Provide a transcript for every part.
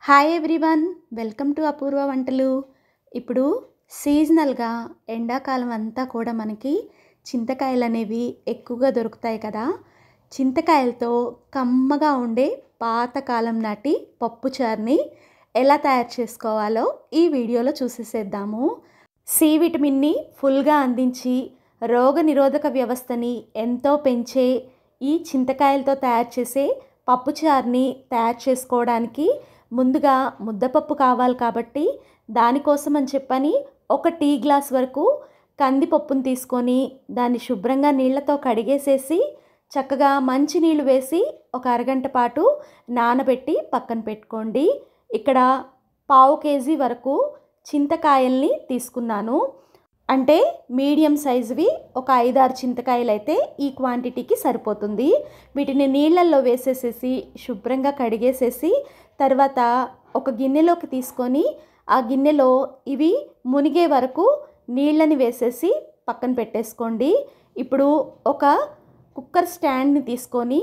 Hi everyone, welcome to అపూర్వ వంటలు. ఇప్పుడు సీజనల్గా ఎండాకాలం అంతా కూడా మనకి చింతకాయలు అనేవి ఎక్కువగా దొరుకుతాయి కదా. చింతకాయలతో కమ్మగా ఉండే పాతకాలం నాటి పప్పుచారుని ఎలా తయారు చేసుకోవాలో ఈ వీడియోలో చూసేసేద్దాము. సి విటమిన్ని ఫుల్గా అందించి రోగ నిరోధక వ్యవస్థని ఎంతో పెంచే ఈ చింతకాయలతో తయారు చేసే పప్పుచారుని తయారు చేసుకోవడానికి ముందుగా ముద్దపప్పు కావాలి కాబట్టి దానికోసం అని చెప్పని ఒక టీ గ్లాస్ వరకు కందిపప్పును తీసుకొని దాన్ని శుభ్రంగా నీళ్ళతో కడిగేసేసి చక్కగా మంచి నీళ్ళు వేసి ఒక అరగంట పాటు నానబెట్టి పక్కన పెట్టుకోండి. ఇక్కడ పావు కేజీ వరకు చింతకాయల్ని తీసుకున్నాను. అంటే మీడియం సైజువి ఒక 5-6 చింతకాయలు అయితే ఈ క్వాంటిటీకి సరిపోతుంది. వీటిని నీళ్ళల్లో వేసేసేసి శుభ్రంగా కడిగేసేసి తర్వాత ఒక గిన్నెలోకి తీసుకొని ఆ గిన్నెలో ఇవి మునిగే వరకు నీళ్ళని వేసేసి పక్కన పెట్టేసుకోండి. ఇప్పుడు ఒక కుక్కర్ స్టాండ్ని తీసుకొని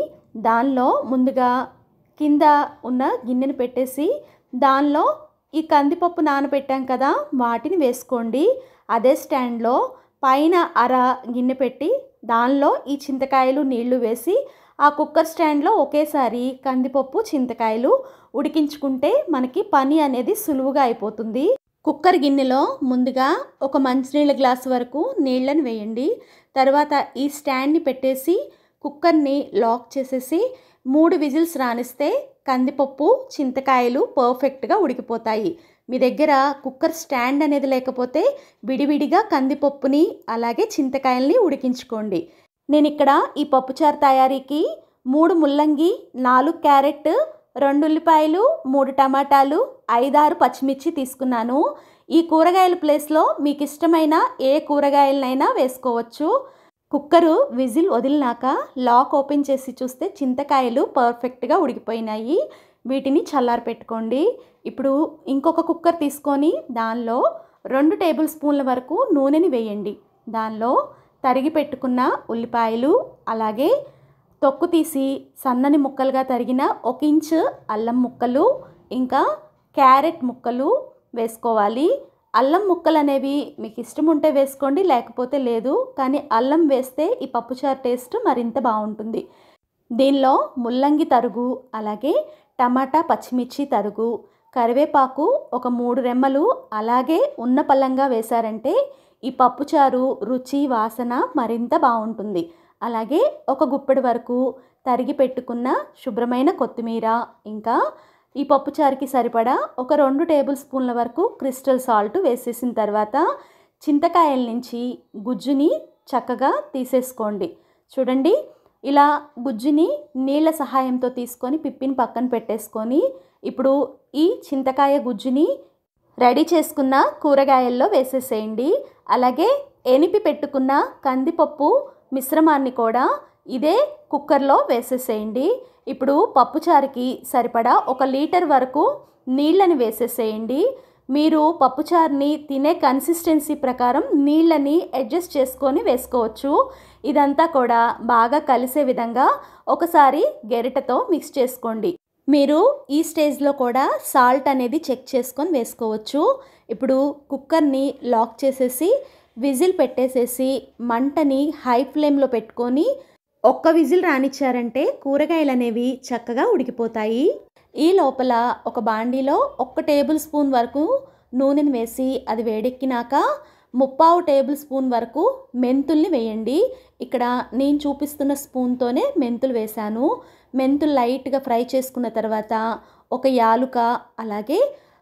దానిలో ముందుగా కింద ఉన్న గిన్నెని పెట్టేసి దానిలో ఈ కందిపప్పు నానబెట్టాం కదా వాటిని వేసుకోండి. అదే స్టాండ్లో పైన అర గిన్నె పెట్టి దానిలో ఈ చింతకాయలు నీళ్లు వేసి ఆ కుక్కర్ స్టాండ్లో ఒకేసారి కందిపప్పు చింతకాయలు ఉడికించుకుంటే మనకి పని అనేది సులువుగా అయిపోతుంది. కుక్కర్ గిన్నెలో ముందుగా ఒక మంచినీళ్ళ గ్లాసు వరకు నీళ్ళని వేయండి. తర్వాత ఈ స్టాండ్ని పెట్టేసి కుక్కర్ని లాక్ చేసేసి 3 విజిల్స్ రానిస్తే కందిపప్పు చింతకాయలు పర్ఫెక్ట్గా ఉడికిపోతాయి. మీ దగ్గర కుక్కర్ స్టాండ్ అనేది లేకపోతే విడివిడిగా కందిపప్పుని అలాగే చింతకాయల్ని ఉడికించుకోండి. నేను ఇక్కడ ఈ పప్పుచారు తయారీకి 3 ముల్లంగి, 4 క్యారెట్, 2 ఉల్లిపాయలు, 3 టమాటాలు, 5-6 పచ్చిమిర్చి తీసుకున్నాను. ఈ కూరగాయల ప్లేస్లో మీకు ఇష్టమైన ఏ కూరగాయలనైనా వేసుకోవచ్చు. కుక్కరు విజిల్ వదిలినాక లాక్ ఓపెన్ చేసి చూస్తే చింతకాయలు పర్ఫెక్ట్గా ఉడికిపోయినాయి. వీటిని చల్లారి పెట్టుకోండి. ఇప్పుడు ఇంకొక కుక్కర్ తీసుకొని దానిలో 2 టేబుల్ స్పూన్ల వరకు నూనెని వేయండి. దానిలో తరిగి పెట్టుకున్న ఉల్లిపాయలు అలాగే తొక్కు తీసి సన్నని ముక్కలుగా తరిగిన 1 ఇంచు అల్లం ముక్కలు ఇంకా క్యారెట్ ముక్కలు వేసుకోవాలి. అల్లం ముక్కలు అనేవి మీకు ఇష్టం ఉంటే వేసుకోండి, లేకపోతే లేదు. కానీ అల్లం వేస్తే ఈ పప్పుచారు టేస్ట్ మరింత బాగుంటుంది. దీనిలో ముల్లంగి తరుగు అలాగే టమాటా పచ్చిమిర్చి తరుగు, కరివేపాకు ఒక 3 రెమ్మలు అలాగే ఉన్న పళ్ళంగా వేశారంటే ఈ పప్పుచారు రుచి వాసన మరింత బాగుంటుంది. అలాగే ఒక గుప్పెడు వరకు తరిగి పెట్టుకున్న శుభ్రమైన కొత్తిమీర ఇంకా ఈ పప్పుచారుకి సరిపడా ఒక 2 టేబుల్ స్పూన్ల వరకు క్రిస్టల్ సాల్ట్ వేసేసిన తర్వాత చింతకాయల నుంచి గుజ్జుని చక్కగా తీసేసుకోండి. చూడండి, ఇలా గుజ్జుని నీళ్ళ సహాయంతో తీసుకొని పిప్పిని పక్కన పెట్టేసుకొని ఇప్పుడు ఈ చింతకాయ గుజ్జుని రెడీ చేసుకున్న కూరగాయల్లో వేసేసేయండి. అలాగే ఎనిపి పెట్టుకున్న కందిపప్పు మిశ్రమాన్ని కూడా ఇదే కుక్కర్లో వేసేసేయండి. ఇప్పుడు పప్పుచారుకి సరిపడా 1 లీటర్ వరకు నీళ్ళని వేసేసేయండి. మీరు పప్పుచారుని తినే కన్సిస్టెన్సీ ప్రకారం నీళ్ళని అడ్జస్ట్ చేసుకొని వేసుకోవచ్చు. ఇదంతా కూడా బాగా కలిసే విధంగా ఒకసారి గెరిటతో మిక్స్ చేసుకోండి. మీరు ఈ స్టేజ్లో కూడా సాల్ట్ అనేది చెక్ చేసుకొని వేసుకోవచ్చు. ఇప్పుడు కుక్కర్ని లాక్ చేసేసి విజిల్ పెట్టేసేసి మంటని హై ఫ్లేమ్లో పెట్టుకొని 1 విజిల్ రానిచ్చారంటే కూరగాయలు అనేవి చక్కగా ఉడికిపోతాయి. ఈ లోపల ఒక బాండీలో 1 టేబుల్ స్పూన్ వరకు నూనెని వేసి అది వేడెక్కినాక 3/4 టేబుల్ స్పూన్ వరకు మెంతుల్ని వేయండి. ఇక్కడ నేను చూపిస్తున్న స్పూన్తోనే మెంతులు వేశాను. మెంతులు లైట్గా ఫ్రై చేసుకున్న తర్వాత ఒక యాలుక అలాగే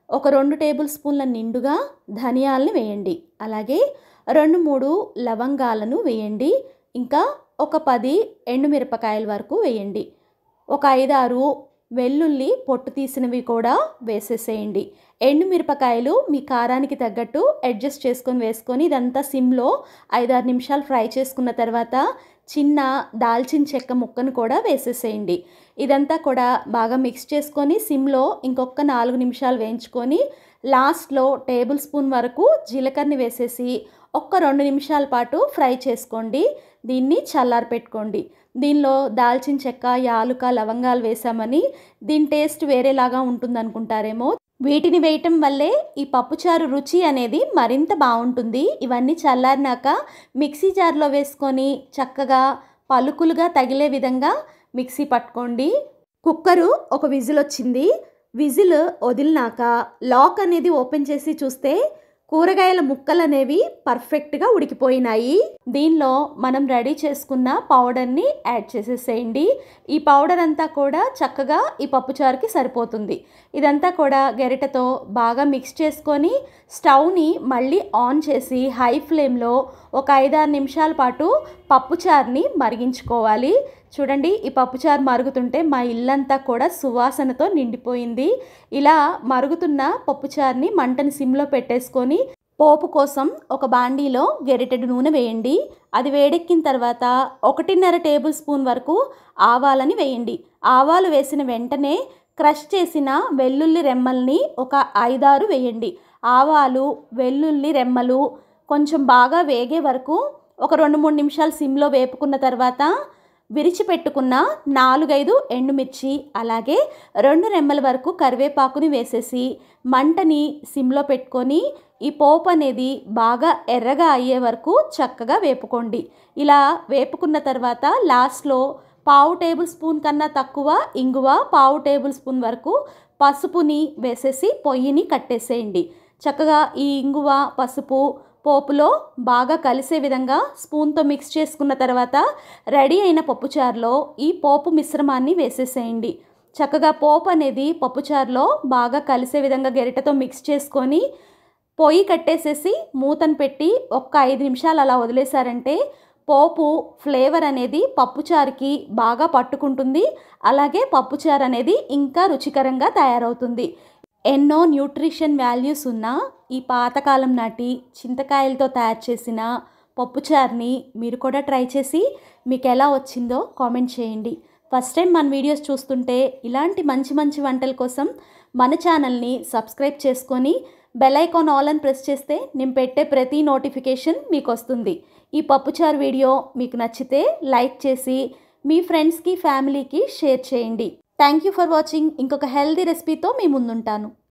ఒక 2 టేబుల్ స్పూన్ల నిండుగా ధనియాలని వేయండి. అలాగే 2-3 లవంగాలను వేయండి. ఇంకా ఒక 10 ఎండుమిరపకాయల వరకు వేయండి. ఒక 5-6 వెల్లుల్లి పొట్టు తీసినవి కూడా వేసేసేయండి. ఎండుమిరపకాయలు మీ కారానికి తగ్గట్టు అడ్జస్ట్ చేసుకొని వేసుకొని ఇదంతా సిమ్లో 5-6 నిమిషాలు ఫ్రై చేసుకున్న తర్వాత చిన్న దాల్చిన చెక్క ముక్కను కూడా వేసేసేయండి. ఇదంతా కూడా బాగా మిక్స్ చేసుకొని సిమ్లో ఇంకొక 4 నిమిషాలు వేయించుకొని లాస్ట్లో టేబుల్ స్పూన్ వరకు జీలకర్రని వేసేసి 1-2 నిమిషాల పాటు ఫ్రై చేసుకోండి. దీన్ని చల్లారి పెట్టుకోండి. దీనిలో దాల్చిన చెక్క, యాలుక, లవంగాలు వేసామని దీని టేస్ట్ వేరేలాగా ఉంటుందనుకుంటారేమో. వీటిని వేయటం వల్లే ఈ పప్పుచారు రుచి అనేది మరింత బాగుంటుంది. ఇవన్నీ చల్లారినాక మిక్సీ జార్లో వేసుకొని చక్కగా పలుకులుగా తగిలే విధంగా మిక్సీ పట్టుకోండి. కుక్కరు ఒక విజిల్ వచ్చింది. విజిల్ వదిలినాక లాక్ అనేది ఓపెన్ చేసి చూస్తే కూరగాయల ముక్కలు అనేవి పర్ఫెక్ట్గా ఉడికిపోయినాయి. దీనిలో మనం రెడీ చేసుకున్న పౌడర్ని యాడ్ చేసేసేయండి. ఈ పౌడర్ అంతా కూడా చక్కగా ఈ పప్పుచారుకి సరిపోతుంది. ఇదంతా కూడా గరిటెతో బాగా మిక్స్ చేసుకొని స్టవ్ని మళ్ళీ ఆన్ చేసి హై ఫ్లేమ్లో ఒక 5-6 నిమిషాల పాటు పప్పుచారుని మరిగించుకోవాలి. చూడండి, ఈ పప్పుచారు మరుగుతుంటే మా ఇల్లంతా కూడా సువాసనతో నిండిపోయింది. ఇలా మరుగుతున్న పప్పుచారుని మంటని సిమ్లో పెట్టేసుకొని పోపు కోసం ఒక బాండీలో గరిటెడు నూనె వేయండి. అది వేడెక్కిన తర్వాత 1.5 టేబుల్ స్పూన్ వరకు ఆవాలని వేయండి. ఆవాలు వేసిన వెంటనే క్రష్ చేసిన వెల్లుల్లి రెమ్మల్ని ఒక 5-6 వేయండి. ఆవాలు, వెల్లుల్లి రెమ్మలు కొంచెం బాగా వేగే వరకు ఒక 2-3 నిమిషాలు సిమ్లో వేపుకున్న తర్వాత విరిచిపెట్టుకున్న 4-5 ఎండుమిర్చి, అలాగే 2 రెమ్మల వరకు కరివేపాకుని వేసేసి మంటని సిమ్లో పెట్టుకొని ఈ పోపు అనేది బాగా ఎర్రగా అయ్యే వరకు చక్కగా వేపుకోండి. ఇలా వేపుకున్న తర్వాత లాస్ట్లో 1/2 టేబుల్ స్పూన్ కన్నా తక్కువ ఇంగువ, 1/2 టేబుల్ స్పూన్ వరకు పసుపుని వేసేసి పొయ్యిని కట్టేసేయండి. చక్కగా ఈ ఇంగువ, పసుపు పోపులో బాగా కలిసే విధంగా స్పూన్తో మిక్స్ చేసుకున్న తర్వాత రెడీ అయిన పప్పుచారులో ఈ పోపు మిశ్రమాన్ని వేసేసేయండి. చక్కగా పోపు అనేది పప్పుచారులో బాగా కలిసే విధంగా గరిటెతో మిక్స్ చేసుకొని పొయ్యి కట్టేసేసి మూతను పెట్టి ఒక్క 5 నిమిషాలు అలా వదిలేశారంటే పోపు ఫ్లేవర్ అనేది పప్పుచారుకి బాగా పట్టుకుంటుంది. అలాగే పప్పుచారు అనేది ఇంకా రుచికరంగా తయారవుతుంది. ఎన్నో న్యూట్రిషన్ వాల్యూస్ ఉన్న ఈ పాతకాలం నాటి చింతకాయలతో తయారు చేసిన పప్పుచారుని మీరు కూడా ట్రై చేసి మీకు ఎలా వచ్చిందో కామెంట్ చేయండి. ఫస్ట్ టైం మన వీడియోస్ చూస్తుంటే ఇలాంటి మంచి మంచి వంటల కోసం మన ఛానల్ని సబ్స్క్రైబ్ చేసుకొని బెల్ ఐకాన్ ఆల్ అని ప్రెస్ చేస్తే నేను పెట్టే ప్రతి నోటిఫికేషన్ మీకు వస్తుంది. ఈ పప్పుచారు వీడియో మీకు నచ్చితే లైక్ చేసి మీ ఫ్రెండ్స్కి, ఫ్యామిలీకి షేర్ చేయండి. Thank you for watching. ఇంకొక హెల్దీ రెసిపీతో మీ ముందుంటాను.